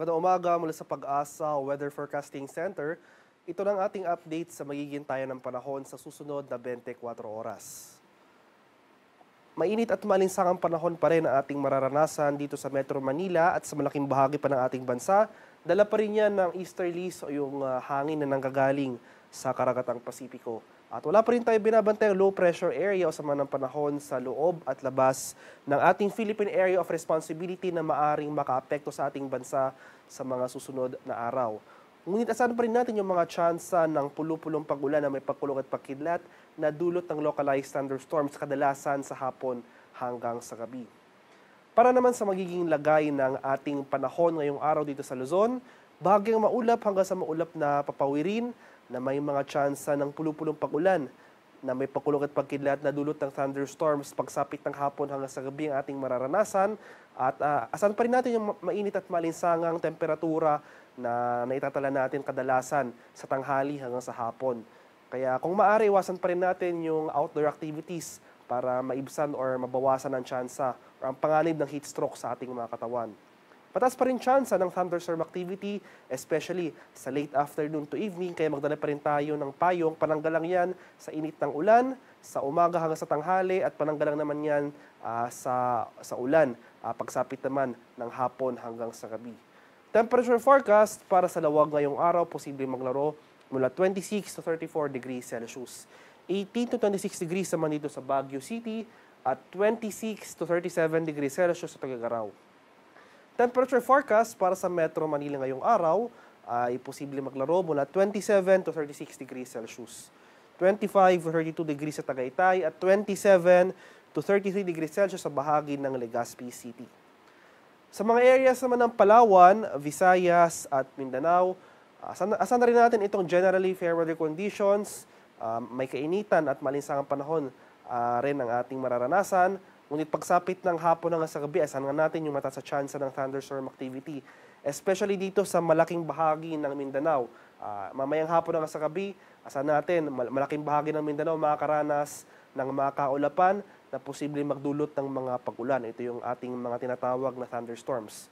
Magandang umaga mula sa Pag-asa Weather Forecasting Center. Ito ng ating update sa magiging tayo ng panahon sa susunod na 24 oras. Mainit at maalinsangang panahon pa rin ang ating mararanasan dito sa Metro Manila at sa malaking bahagi pa ng ating bansa. Dala pa rin yan ng easterlies o yung hangin na nanggagaling sa karagatang Pasipiko. At wala pa rin tayo binabantay ang low pressure area o sama ng panahon sa loob at labas ng ating Philippine Area of Responsibility na maaring makaapekto sa ating bansa sa mga susunod na araw. Ngunit asahan pa rin natin yung mga tsansa ng pulu-pulong pag-ulan na may pagkulong at pagkidlat na dulot ng localized thunderstorms kadalasan sa hapon hanggang sa gabi. Para naman sa magiging lagay ng ating panahon ngayong araw dito sa Luzon, bahagyang maulap hanggang sa maulap na papawirin na may mga tsansa ng pulu-pulong pag-ulan na may pagkulong at pagkidlat na dulot ng thunderstorms pagsapit ng hapon hanggang sa gabi ang ating mararanasan. At asahan pa rin natin yung mainit at malinsangang temperatura na naitatala natin kadalasan sa tanghali hanggang sa hapon. Kaya kung maaari, iwasan pa rin natin yung outdoor activities para maibsan or mabawasan ang tsansa or ang panganib ng heat stroke sa ating mga katawan. Pataas pa rin tsansa ng thunderstorm activity, especially sa late afternoon to evening, kaya magdala pa rin tayo ng payong. Pananggalang yan sa init ng ulan, sa umaga hanggang sa tanghali, at pananggalang naman yan sa ulan, pagsapit naman ng hapon hanggang sa gabi. Temperature forecast para sa lawag ngayong araw, posible maglaro mula 26 to 34 degrees Celsius. 18 to 26 degrees naman dito sa Baguio City at 26 to 37 degrees Celsius sa Tuguegarao. Temperature forecast para sa Metro Manila ngayong araw ay posible maglaro mula 27 to 36 degrees Celsius. 25 to 32 degrees sa Tagaytay at 27 to 33 degrees Celsius sa bahagi ng Legazpi City. Sa mga areas naman ng Palawan, Visayas at Mindanao, asan na rin natin itong generally fair weather conditions, may kainitan at malinsangang panahon rin ang ating mararanasan. Ngunit pagsapit ng hapon hanggang sa gabi, asahan natin yung mataas sa tsansa ng thunderstorm activity, especially dito sa malaking bahagi ng Mindanao. Mamayang hapon hanggang sa gabi, asahan natin malaking bahagi ng Mindanao makakaranas ng mga kaulapan na posibleng magdulot ng mga pag-ulan. Ito yung ating mga tinatawag na thunderstorms.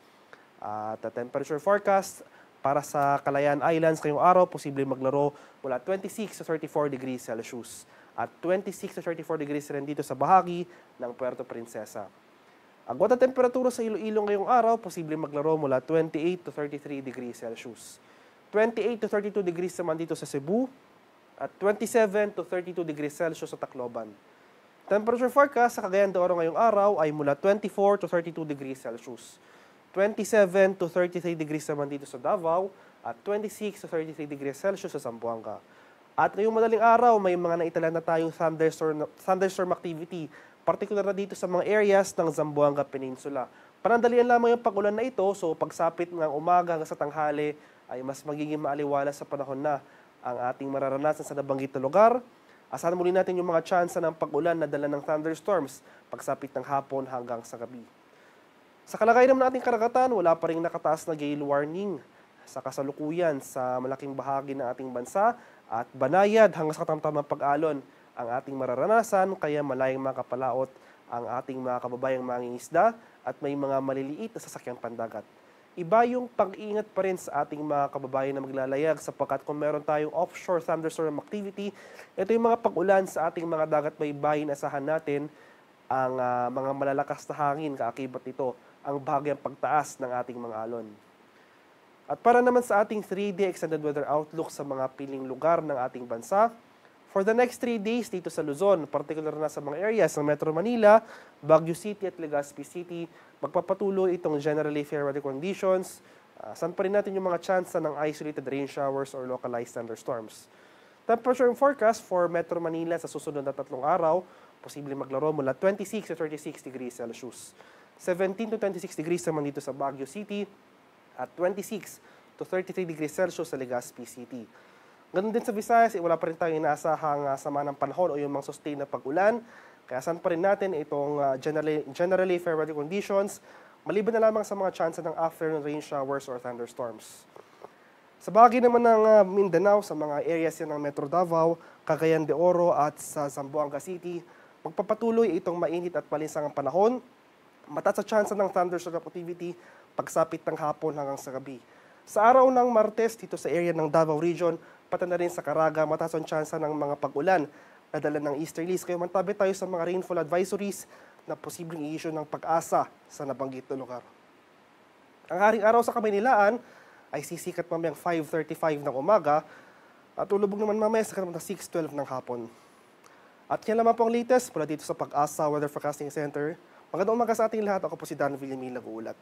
At temperature forecast para sa Calayan Islands ngayong araw, posibleng maglaro mula 26 to 34 degrees Celsius. At 26 to 34 degrees rin dito sa bahagi ng Puerto Princesa. Agwat ang temperatura sa Iloilo ngayong araw, posibleng maglaro mula 28 to 33 degrees Celsius. 28 to 32 degrees naman dito sa Cebu at 27 to 32 degrees Celsius sa Tacloban. Temperature forecast sa Cagayan de Oro ngayong araw ay mula 24 to 32 degrees Celsius. 27 to 33 degrees naman dito sa Davao at 26 to 33 degrees Celsius sa Zamboanga. At ngayong madaling araw, may mga naitala na tayong thunderstorm activity, particular na dito sa mga areas ng Zamboanga Peninsula. Panandalian lamang yung pag-ulan na ito, so pagsapit ng umaga hanggang sa tanghali ay mas magiging maaliwalas sa panahon na ang ating mararanasan sa nabanggit na lugar. Asahan muli natin yung mga tsansa ng pag-ulan na dala ng thunderstorms pagsapit ng hapon hanggang sa gabi. Sa kalagayan naman nating karagatan, wala pa rin nakataas na gale warning sa kasalukuyan sa malaking bahagi ng ating bansa at banayad hanggang sa katamtamang pag-alon ang ating mararanasan, kaya malayang makapalaot ang ating mga kababayang mangingisda at may mga maliliit na sasakyang pandagat. Iba yung pag-iingat pa rin sa ating mga kababayan na maglalayag sapagkat kung meron tayong offshore thunderstorm activity, ito yung mga pag-ulan sa ating mga dagat baybayin, asahan natin ang mga malalakas na hangin, kaakibat nito ang bahagyang pagtaas ng ating mga alon. At para naman sa ating 3-day extended weather outlook sa mga piling lugar ng ating bansa, for the next 3 days dito sa Luzon, particular na sa mga areas ng Metro Manila, Baguio City at Legazpi City, magpapatuloy itong generally fair weather conditions. Saan pa rin natin yung mga chance ng isolated rain showers or localized thunderstorms. Temperature forecast for Metro Manila sa susunod na 3 araw, posible maglaro mula 26 to 36 degrees Celsius. 17 to 26 degrees naman dito sa Baguio City, at 26 to 33 degrees Celsius sa Legazpi City. Ganun din sa Visayas, wala pa rin tayong inaasahang sama ng panahon o yung mga sustained na pag-ulan. Kaya saan pa rin natin itong generally fair weather conditions, maliban na lamang sa mga chance ng afternoon rain showers or thunderstorms. Sa bahagi naman ng Mindanao, sa mga areas yan ng Metro Davao, Cagayan de Oro at sa Zamboanga City, magpapatuloy itong mainit at malinsangang panahon. Mataas sa chance ng thunderstorm activity, pagsapit ng hapon hanggang sa gabi. Sa araw ng Martes, dito sa area ng Davao Region, pati na rin sa Caraga, mataas ang tsansa ng mga pag-ulan na dala ng easterlies. Kaya mantabi tayo sa mga rainfall advisories na posibleng i-issue ng Pag-asa sa nabanggit na lugar. Ang haring araw sa Kamaynilaan ay sisikat mamayang 5:35 ng umaga at ulubog naman mamaya sa 6:12 ng hapon. At yan naman po ang latest mula dito sa Pag-asa Weather Forecasting Center. Magandang umaga sa ating lahat. Ako po si Dan Villamil, nag-uulat.